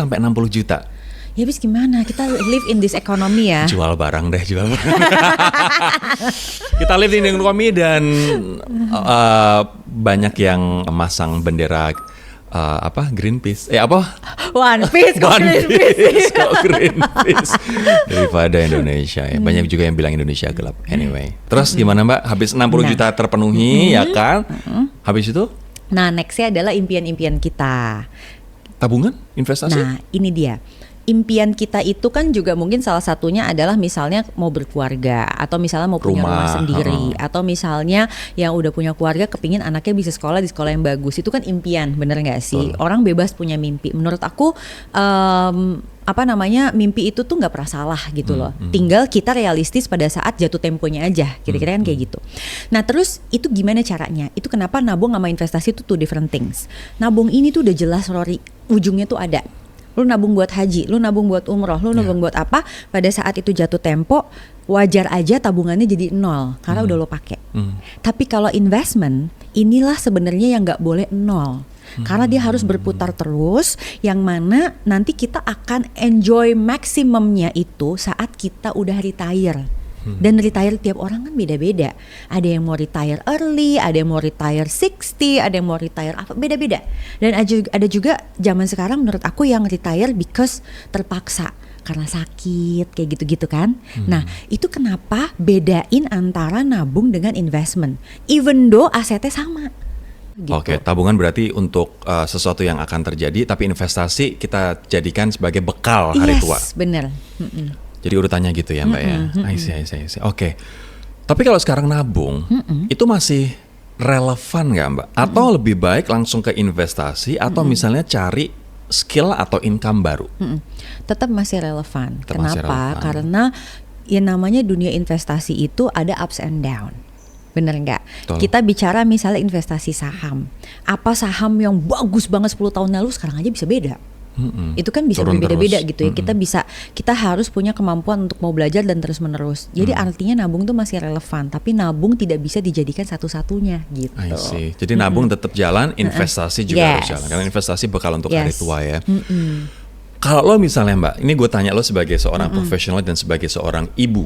sampai 60 juta. Ya habis gimana? Kita live in this economy ya. Jual barang. Kita live in economy dan banyak yang masang bendera Greenpeace. One Piece kok Greenpeace. Greenpeace daripada Indonesia ya. Banyak juga yang bilang Indonesia gelap. Anyway. Terus gimana Mbak? Habis 60 juta terpenuhi ya kan? Habis itu? Nah, nextnya adalah impian-impian kita. Tabungan? Investasi? Nah, ini dia. Impian kita itu kan juga mungkin salah satunya adalah misalnya mau berkeluarga, atau misalnya mau punya rumah sendiri, atau misalnya yang udah punya keluarga kepingin anaknya bisa sekolah di sekolah yang bagus. Itu kan impian, bener gak sih? Orang bebas punya mimpi. Menurut aku mimpi itu tuh nggak pernah salah gitu loh. Tinggal kita realistis pada saat jatuh temponya aja, kira-kira kan kayak gitu. Nah terus itu gimana caranya? Itu kenapa nabung sama investasi itu two different things. Nabung ini tuh udah jelas Rory, ujungnya tuh ada. Lu nabung buat haji, lu nabung buat umroh, lu nabung buat apa? Pada saat itu jatuh tempo, wajar aja tabungannya jadi 0 karena udah lo pakai. Tapi kalau investment, inilah sebenarnya yang nggak boleh 0. Karena dia harus berputar terus, yang mana nanti kita akan enjoy maksimumnya itu saat kita udah retire. Dan retire tiap orang kan beda-beda. Ada yang mau retire early, ada yang mau retire 60, ada yang mau retire apa, beda-beda. Dan ada juga zaman sekarang menurut aku yang retire because terpaksa karena sakit kayak gitu-gitu kan. Nah itu kenapa bedain antara nabung dengan investment, even though asetnya sama. Gitu. Oke, tabungan berarti untuk sesuatu yang akan terjadi, tapi investasi kita jadikan sebagai bekal hari tua. Yes, bener. Jadi urutannya gitu ya Mbak ya. I see. Oke. Tapi kalau sekarang nabung, itu masih relevan nggak Mbak? Atau lebih baik langsung ke investasi atau misalnya cari skill atau income baru? Tetap masih relevan. Kenapa? Karena yang namanya dunia investasi itu ada ups and down. Bener nggak? Kita bicara misalnya investasi saham. Apa saham yang bagus banget 10 tahun lalu sekarang aja bisa beda. Itu kan bisa berbeda-beda gitu ya. Kita harus punya kemampuan untuk mau belajar dan terus menerus. Jadi artinya nabung tuh masih relevan, tapi nabung tidak bisa dijadikan satu-satunya gitu. I see. Jadi nabung tetap jalan, investasi juga harus jalan. Karena investasi bekal untuk hari tua ya. Kalau lo misalnya Mbak, ini gue tanya lo sebagai seorang profesional dan sebagai seorang ibu.